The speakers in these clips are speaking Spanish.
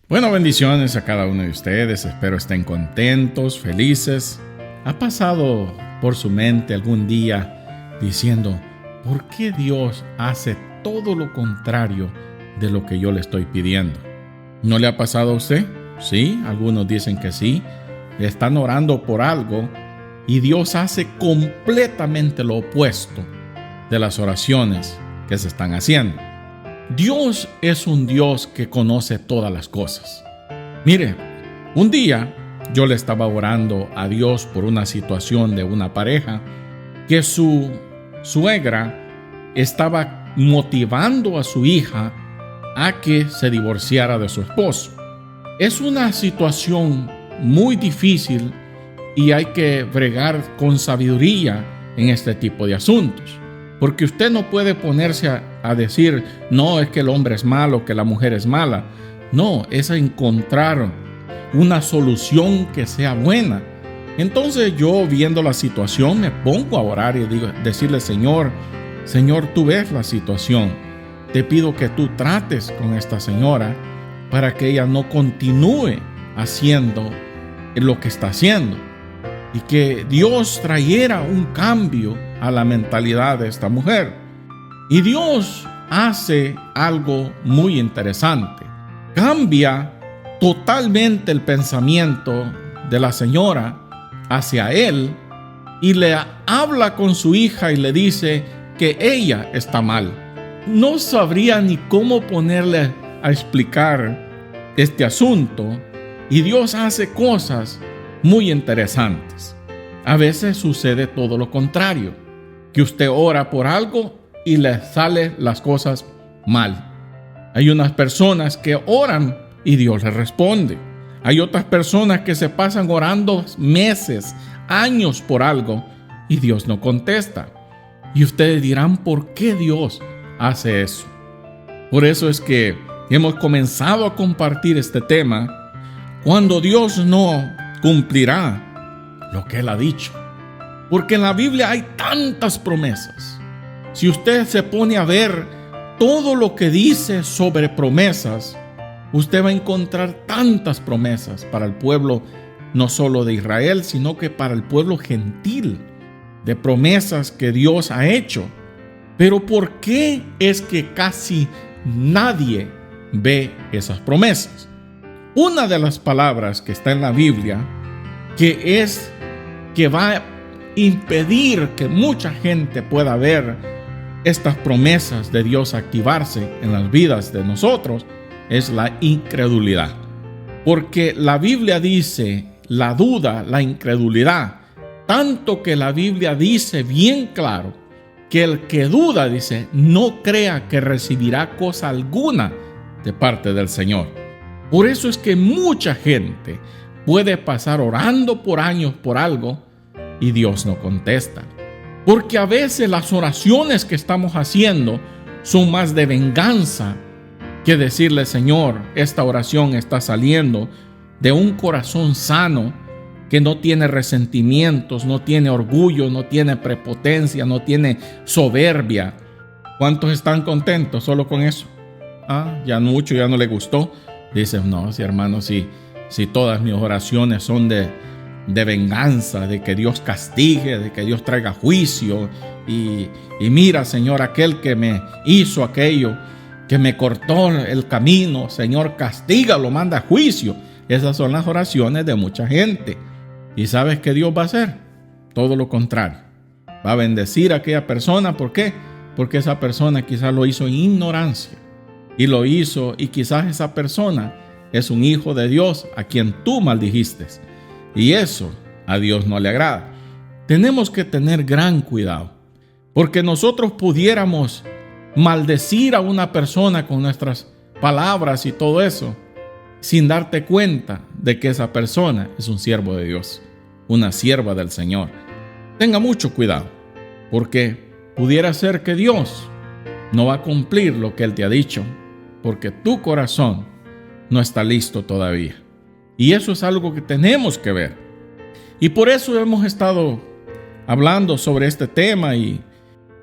Bueno, bendiciones a cada uno de ustedes. Espero estén contentos, felices. ¿Ha pasado por su mente algún día diciendo, ¿por qué Dios hace todo lo contrario de lo que yo le estoy pidiendo? ¿No le ha pasado a usted? Sí, algunos dicen que sí. Están orando por algo y Dios hace completamente lo opuesto de las oraciones que se están haciendo. Dios es un Dios que conoce todas las cosas. Mire, un día yo le estaba orando a Dios por una situación de una pareja que su suegra estaba motivando a su hija a que se divorciara de su esposo. Es una situación muy difícil y hay que bregar con sabiduría en este tipo de asuntos. Porque usted no puede ponerse a decir, no, es que el hombre es malo, que la mujer es mala. No, es encontrar una solución que sea buena. Entonces yo, viendo la situación, me pongo a orar y decirle, Señor, tú ves la situación. Te pido que tú trates con esta señora para que ella no continúe haciendo lo que está haciendo. Y que Dios trayera un cambio a la mentalidad de esta mujer. Y Dios hace algo muy interesante. Cambia totalmente el pensamiento de la señora hacia él y le habla con su hija y le dice que ella está mal. No sabría ni cómo ponerle a explicar este asunto, y Dios hace cosas muy interesantes. A veces sucede todo lo contrario, que usted ora por algo y le salen las cosas mal. Hay unas personas que oran y Dios les responde. Hay otras personas que se pasan orando meses, años por algo y Dios no contesta. Y ustedes dirán, ¿por qué Dios hace eso? Por eso es que hemos comenzado a compartir este tema, cuando Dios no cumplirá lo que Él ha dicho. Porque en la Biblia hay tantas promesas. Si usted se pone a ver todo lo que dice sobre promesas, usted va a encontrar tantas promesas para el pueblo, no solo de Israel, sino que para el pueblo gentil, de promesas que Dios ha hecho. Pero ¿por qué es que casi nadie ve esas promesas? Una de las palabras que está en la Biblia que va a impedir que mucha gente pueda ver estas promesas de Dios activarse en las vidas de nosotros es la incredulidad. Porque la Biblia dice la duda, la incredulidad, tanto que la Biblia dice bien claro que el que duda, dice, no crea que recibirá cosa alguna de parte del Señor. Por eso es que mucha gente puede pasar orando por años por algo y Dios no contesta. Porque a veces las oraciones que estamos haciendo son más de venganza que decirle, Señor, esta oración está saliendo de un corazón sano que no tiene resentimientos, no tiene orgullo, no tiene prepotencia, no tiene soberbia. ¿Cuántos están contentos solo con eso? Ya mucho, ya no le gustó. Dicen, no, si hermano, si todas mis oraciones son de venganza, de que Dios castigue, de que Dios traiga juicio, y mira, Señor, aquel que me hizo aquello, que me cortó el camino, Señor, castígalo, manda juicio. Esas son las oraciones de mucha gente. ¿Y sabes qué Dios va a hacer? Todo lo contrario. Va a bendecir a aquella persona. ¿Por qué? Porque esa persona quizás lo hizo en ignorancia. Y lo hizo, y quizás esa persona es un hijo de Dios a quien tú maldijiste. Y eso a Dios no le agrada. Tenemos que tener gran cuidado, porque nosotros pudiéramos maldecir a una persona con nuestras palabras y todo eso, sin darte cuenta de que esa persona es un siervo de Dios, una sierva del Señor. Tenga mucho cuidado, porque pudiera ser que Dios no va a cumplir lo que Él te ha dicho, porque tu corazón no está listo todavía. Y eso es algo que tenemos que ver. Y por eso hemos estado hablando sobre este tema, y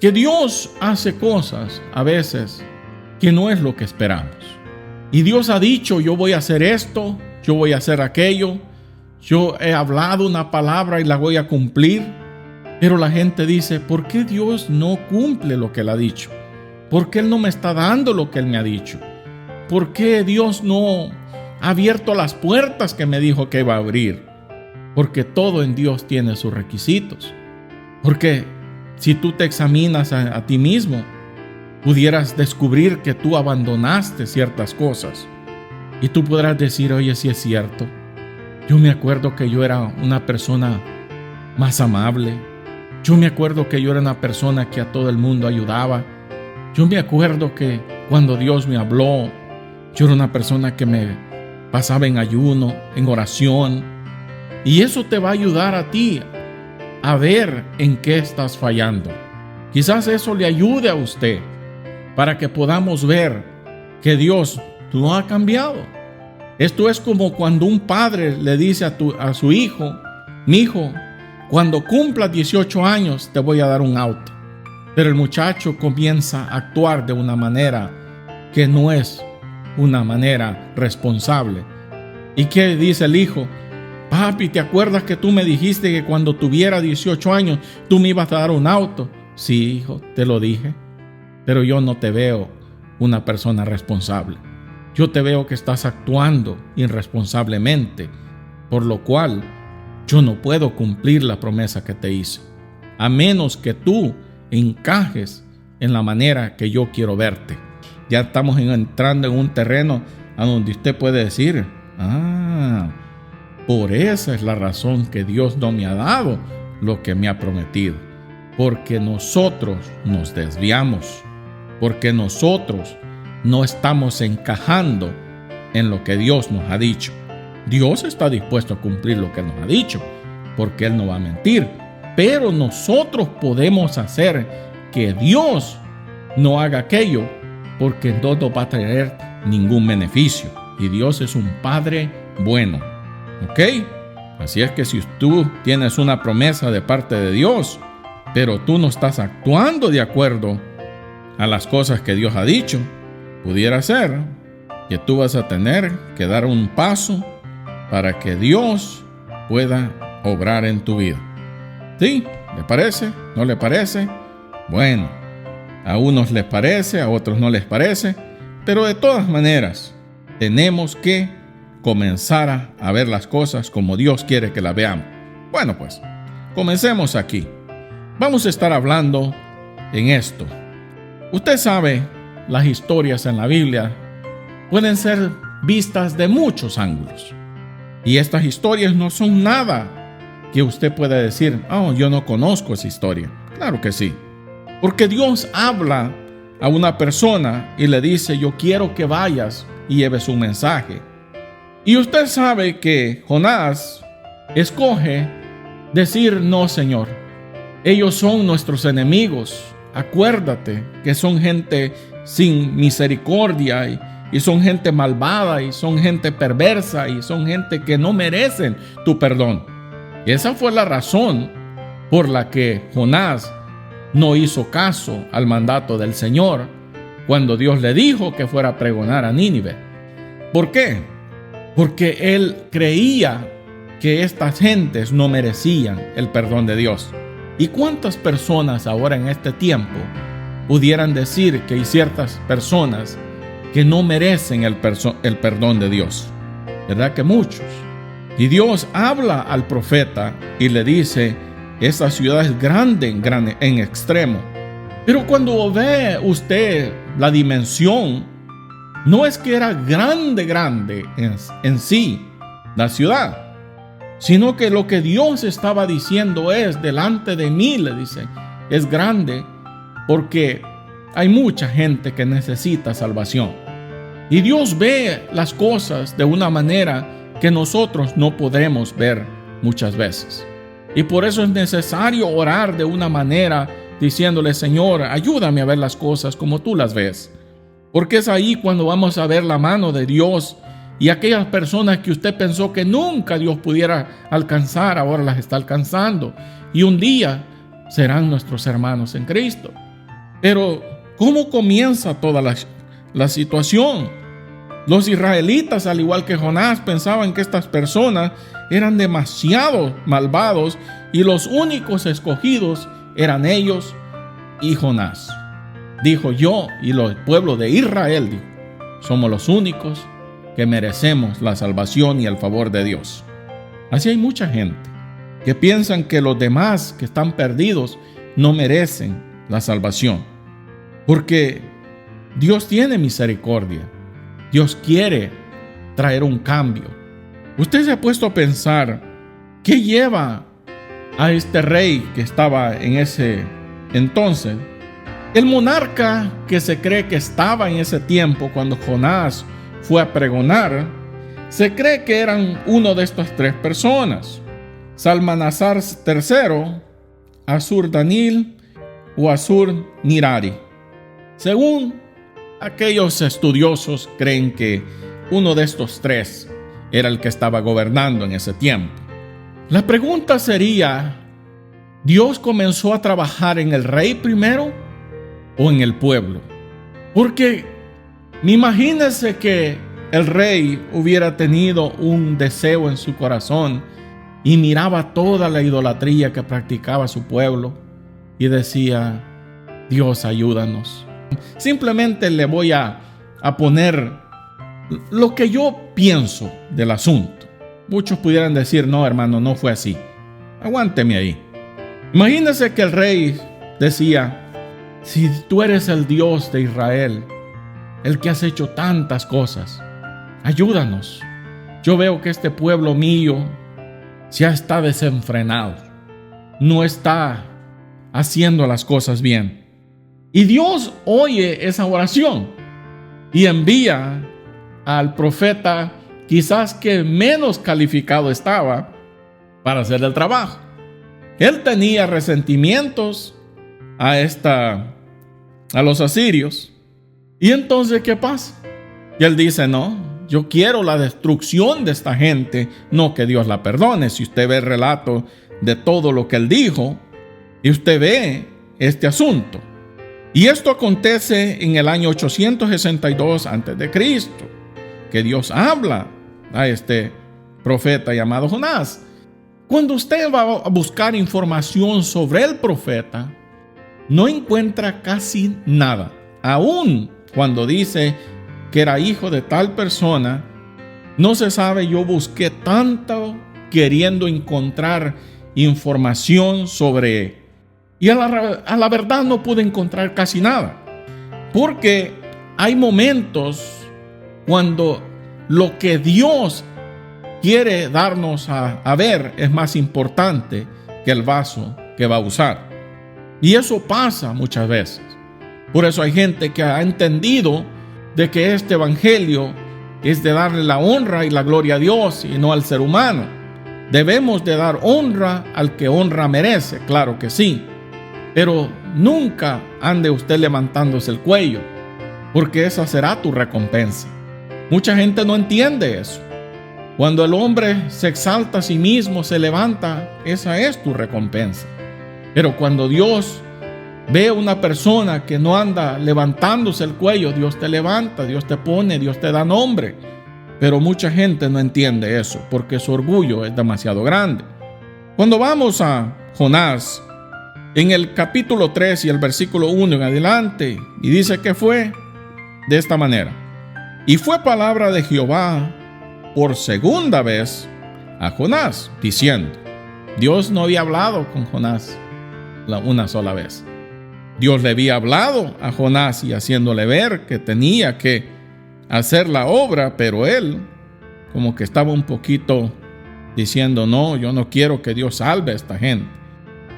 que Dios hace cosas a veces que no es lo que esperamos. Y Dios ha dicho, yo voy a hacer esto, yo voy a hacer aquello. Yo he hablado una palabra y la voy a cumplir. Pero la gente dice, ¿por qué Dios no cumple lo que Él ha dicho? ¿Por qué Él no me está dando lo que Él me ha dicho? ¿Por qué Dios no ha abierto las puertas que me dijo que iba a abrir? Porque todo en Dios tiene sus requisitos. Porque si tú te examinas a ti mismo, pudieras descubrir que tú abandonaste ciertas cosas. Y tú podrás decir, oye, sí es cierto. Yo me acuerdo que yo era una persona más amable. Yo me acuerdo que yo era una persona que a todo el mundo ayudaba. Yo me acuerdo que cuando Dios me habló, yo era una persona que me pasaba en ayuno, en oración. Y eso te va a ayudar a ti a ver en qué estás fallando. Quizás eso le ayude a usted para que podamos ver que Dios no ha cambiado. Esto es como cuando un padre le dice a su hijo, mi hijo, cuando cumplas 18 años te voy a dar un auto. Pero el muchacho comienza a actuar de una manera que no es una manera responsable. ¿Y qué dice el hijo? Papi, ¿te acuerdas que tú me dijiste que cuando tuviera 18 años tú me ibas a dar un auto? Sí, hijo, te lo dije. Pero yo no te veo una persona responsable. Yo te veo que estás actuando irresponsablemente, por lo cual yo no puedo cumplir la promesa que te hice, a menos que tú encajes en la manera que yo quiero verte. Ya estamos entrando en un terreno a donde usted puede decir, por esa es la razón que Dios no me ha dado lo que me ha prometido, porque nosotros nos desviamos, porque nosotros no estamos encajando en lo que Dios nos ha dicho. Dios está dispuesto a cumplir lo que nos ha dicho, porque Él no va a mentir. Pero nosotros podemos hacer que Dios no haga aquello, porque no nos va a traer ningún beneficio. Y Dios es un Padre bueno. ¿Ok? Así es que si tú tienes una promesa de parte de Dios, pero tú no estás actuando de acuerdo a las cosas que Dios ha dicho, pudiera ser que tú vas a tener que dar un paso para que Dios pueda obrar en tu vida. ¿Sí? ¿Le parece? ¿No le parece? Bueno, a unos les parece, a otros no les parece, pero de todas maneras tenemos que comenzar a ver las cosas como Dios quiere que las veamos. Bueno, pues, comencemos aquí. Vamos a estar hablando en esto. Usted sabe, las historias en la Biblia pueden ser vistas de muchos ángulos. Y estas historias no son nada que usted pueda decir, yo no conozco esa historia. Claro que sí. Porque Dios habla a una persona y le dice, yo quiero que vayas y lleves un mensaje. Y usted sabe que Jonás escoge decir, no, Señor, ellos son nuestros enemigos. Acuérdate que son gente sin misericordia y son gente malvada y son gente perversa y son gente que no merecen tu perdón. Y esa fue la razón por la que Jonás no hizo caso al mandato del Señor cuando Dios le dijo que fuera a pregonar a Nínive. ¿Por qué? Porque él creía que estas gentes no merecían el perdón de Dios. ¿Y cuántas personas ahora en este tiempo pudieran decir que hay ciertas personas que no merecen el perdón de Dios? ¿Verdad que muchos? Y Dios habla al profeta y le dice, esta ciudad es grande en extremo. Pero cuando ve usted la dimensión, no es que era grande en sí la ciudad, sino que lo que Dios estaba diciendo es, delante de mí, le dice, es grande porque hay mucha gente que necesita salvación. Y Dios ve las cosas de una manera que nosotros no podremos ver muchas veces. Y por eso es necesario orar de una manera diciéndole, Señor, ayúdame a ver las cosas como tú las ves. Porque es ahí cuando vamos a ver la mano de Dios. Y aquellas personas que usted pensó que nunca Dios pudiera alcanzar, ahora las está alcanzando. Y un día serán nuestros hermanos en Cristo. Pero, ¿cómo comienza toda la situación? Los israelitas, al igual que Jonás, pensaban que estas personas eran demasiado malvados y los únicos escogidos eran ellos y Jonás. Dijo: yo y el pueblo de Israel, dijo, somos los únicos que merecemos la salvación y el favor de Dios. Así hay mucha gente que piensan que los demás que están perdidos no merecen la salvación, porque Dios tiene misericordia. Dios quiere traer un cambio. Usted se ha puesto a pensar qué lleva a este rey que estaba en ese entonces. El monarca que se cree que estaba en ese tiempo cuando Jonás fue a pregonar, se cree que eran uno de estas tres personas: Salmanasar III, Assur-Danil o Assur-Nirari. Según aquellos estudiosos, creen que uno de estos tres era el que estaba gobernando en ese tiempo. La pregunta sería: ¿Dios comenzó a trabajar en el rey primero o en el pueblo? Porque imagínense que el rey hubiera tenido un deseo en su corazón y miraba toda la idolatría que practicaba su pueblo y decía: Dios, ayúdanos. Simplemente le voy a poner lo que yo pienso del asunto. Muchos pudieran decir: no, hermano, no fue así. Aguánteme ahí. Imagínense que el rey decía: si tú eres el Dios de Israel, el que has hecho tantas cosas, ayúdanos. Yo veo que este pueblo mío ya está desenfrenado, no está haciendo las cosas bien. Y Dios oye esa oración y envía al profeta, quizás que menos calificado estaba para hacer el trabajo. Él tenía resentimientos a los asirios. Y entonces, ¿qué pasa? Y él dice: no, yo quiero la destrucción de esta gente, no que Dios la perdone. Si usted ve el relato de todo lo que él dijo y usted ve este asunto. Y esto acontece en el año 862 a.C., que Dios habla a este profeta llamado Jonás. Cuando usted va a buscar información sobre el profeta, no encuentra casi nada. Aún cuando dice que era hijo de tal persona, no se sabe. Yo busqué tanto queriendo encontrar información sobre, y a la verdad no pude encontrar casi nada, porque hay momentos cuando lo que Dios quiere darnos a ver es más importante que el vaso que va a usar. Y eso pasa muchas veces. Por eso hay gente que ha entendido de que este evangelio es de darle la honra y la gloria a Dios y no al ser humano. Debemos de dar honra al que honra merece, claro que sí. Pero nunca ande usted levantándose el cuello, porque esa será tu recompensa. Mucha gente no entiende eso. Cuando el hombre se exalta a sí mismo, se levanta, esa es tu recompensa. Pero cuando Dios ve a una persona que no anda levantándose el cuello, Dios te levanta, Dios te pone, Dios te da nombre. Pero mucha gente no entiende eso, porque su orgullo es demasiado grande. Cuando vamos a Jonás, en el capítulo 3 y el versículo 1 en adelante, y dice que fue de esta manera: y fue palabra de Jehová por segunda vez a Jonás, diciendo. Dios no había hablado con Jonás una sola vez. Dios le había hablado a Jonás y haciéndole ver que tenía que hacer la obra, pero él como que estaba un poquito diciendo: no, yo no quiero que Dios salve a esta gente.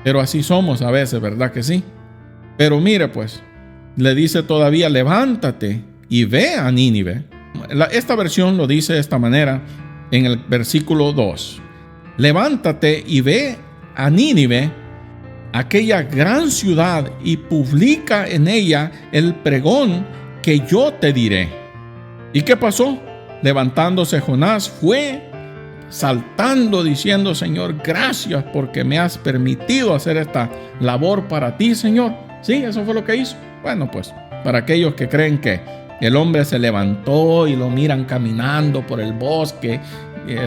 Pero así somos a veces, ¿verdad que sí? Pero mire pues, le dice todavía: levántate y ve a Nínive. Esta versión lo dice de esta manera en el versículo 2. Levántate y ve a Nínive, aquella gran ciudad, y publica en ella el pregón que yo te diré. ¿Y qué pasó? Levantándose Jonás fue, saltando, diciendo: Señor, gracias porque me has permitido hacer esta labor para ti, Señor. Sí, eso fue lo que hizo. Bueno, pues, para aquellos que creen que El hombre se levantó y lo miran caminando por el bosque,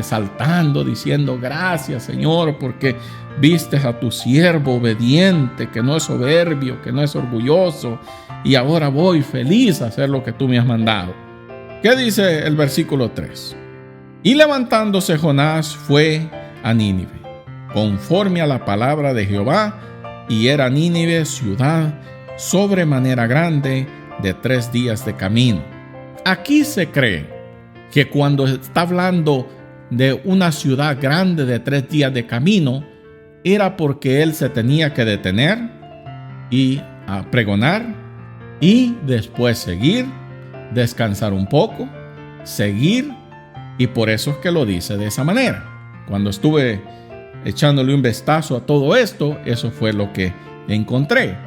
saltando, diciendo: gracias, Señor, porque vistes a tu siervo obediente, que no es soberbio, que no es orgulloso, y ahora voy feliz a hacer lo que tú me has mandado. ¿Qué dice el versículo 3? Y levantándose Jonás fue a Nínive, conforme a la palabra de Jehová, y era Nínive ciudad sobremanera grande, de 3 días de camino. Aquí se cree que cuando está hablando de una ciudad grande de 3 días de camino, era porque él se tenía que detener y a pregonar, y después seguir, descansar un poco, seguir, y por eso es que lo dice de esa manera. Cuando estuve echándole un vistazo a todo esto, eso fue lo que encontré.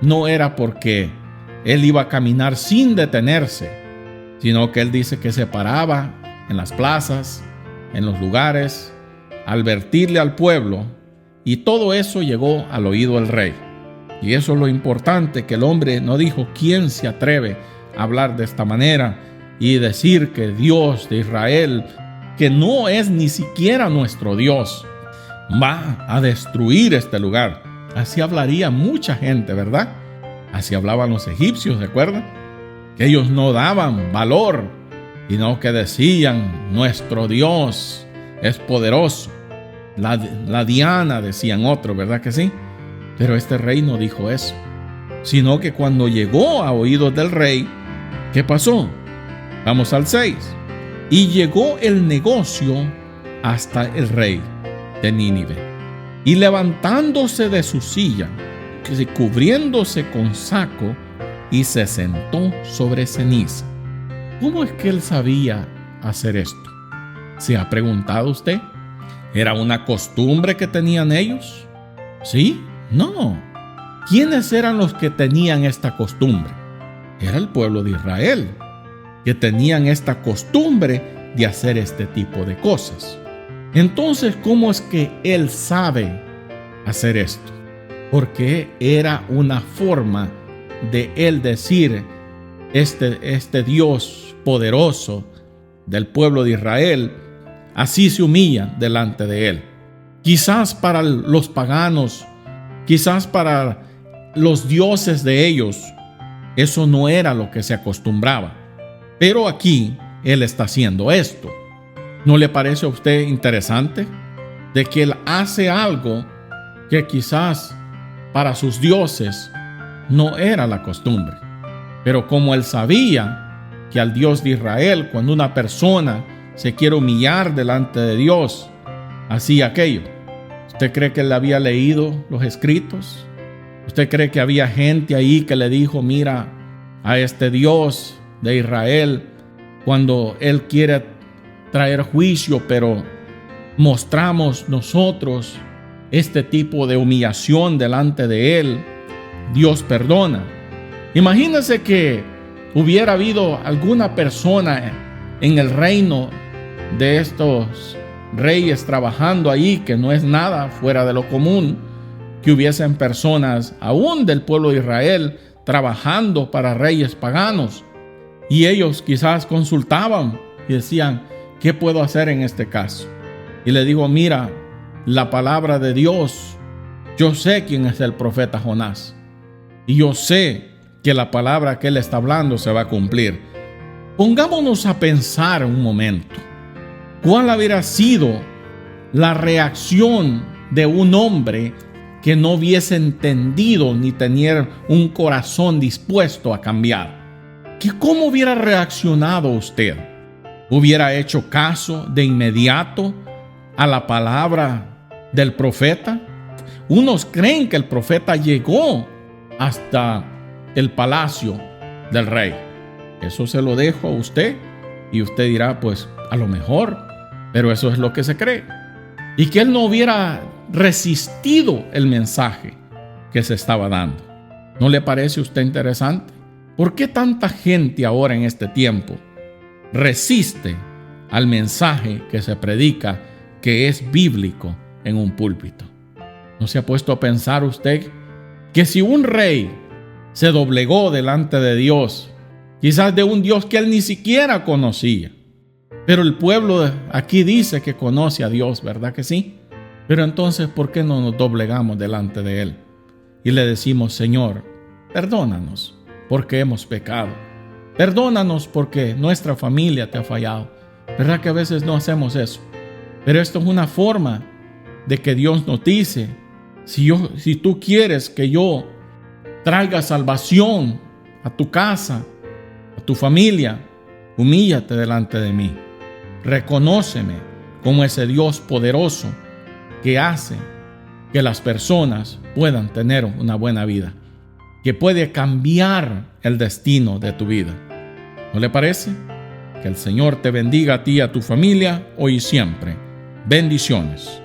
No era porque él iba a caminar sin detenerse, sino que él dice que se paraba en las plazas, en los lugares, a advertirle al pueblo, y todo eso llegó al oído del rey. Y eso es lo importante, que el hombre no dijo: ¿quién se atreve a hablar de esta manera y decir que Dios de Israel, que no es ni siquiera nuestro Dios, va a destruir este lugar? Así hablaría mucha gente, ¿verdad? Así hablaban los egipcios, ¿recuerdan? Que ellos no daban valor, sino que decían: nuestro Dios es poderoso. La Diana, decían otros, ¿verdad que sí? Pero este rey no dijo eso, sino que cuando llegó a oídos del rey, ¿qué pasó? Vamos al 6. Y llegó el negocio hasta el rey de Nínive, y levantándose de su silla, cubriéndose con saco, y se sentó sobre ceniza. ¿Cómo es que él sabía hacer esto? ¿Se ha preguntado usted? ¿Era una costumbre que tenían ellos? ¿Sí? No. ¿Quiénes eran los que tenían esta costumbre? Era el pueblo de Israel, que tenían esta costumbre de hacer este tipo de cosas. Entonces, ¿cómo es que él sabe hacer esto? Porque era una forma de él decir: este Dios poderoso del pueblo de Israel, así se humilla delante de él. Quizás para los paganos, quizás para los dioses de ellos, eso no era lo que se acostumbraba. Pero aquí él está haciendo esto. ¿No le parece a usted interesante? De que él hace algo que quizás para sus dioses no era la costumbre. Pero como él sabía que al Dios de Israel, cuando una persona se quiere humillar delante de Dios, hacía aquello. ¿Usted cree que él había leído los escritos? ¿Usted cree que había gente ahí que le dijo: mira, a este Dios de Israel, cuando él quiere traer juicio, pero mostramos nosotros este tipo de humillación delante de él, Dios perdona? Imagínese que hubiera habido alguna persona en el reino de estos reyes trabajando ahí, que no es nada fuera de lo común, que hubiesen personas aún del pueblo de Israel trabajando para reyes paganos, y ellos quizás consultaban y decían: ¿qué puedo hacer en este caso? Y le digo: mira, la palabra de Dios, yo sé quién es el profeta Jonás, y yo sé que la palabra que él está hablando se va a cumplir. Pongámonos a pensar un momento. ¿Cuál hubiera sido la reacción de un hombre que no hubiese entendido ni tener un corazón dispuesto a cambiar? ¿Cómo hubiera reaccionado usted? ¿Hubiera hecho caso de inmediato a la palabra del profeta? Unos creen que el profeta llegó hasta el palacio del rey. Eso se lo dejo a usted, y usted dirá: pues a lo mejor, pero eso es lo que se cree. Y que él no hubiera resistido el mensaje que se estaba dando. ¿No le parece a usted interesante? ¿Por qué tanta gente ahora en este tiempo resiste al mensaje que se predica, que es bíblico, en un púlpito? ¿No se ha puesto a pensar usted que si un rey se doblegó delante de Dios quizás de un Dios que él ni siquiera conocía. Pero el pueblo aquí dice que conoce a Dios, ¿verdad que sí? Pero entonces, ¿por qué no nos doblegamos delante de Él y le decimos: Señor, perdónanos porque hemos pecado? Perdónanos porque nuestra familia te ha fallado. ¿Verdad que a veces no hacemos eso? Pero esto es una forma de que Dios nos dice: si tú quieres que yo traiga salvación a tu casa, a tu familia, humíllate delante de mí. Reconóceme como ese Dios poderoso que hace que las personas puedan tener una buena vida, que puede cambiar el destino de tu vida. ¿No le parece? Que el Señor te bendiga a ti y a tu familia hoy y siempre. Bendiciones.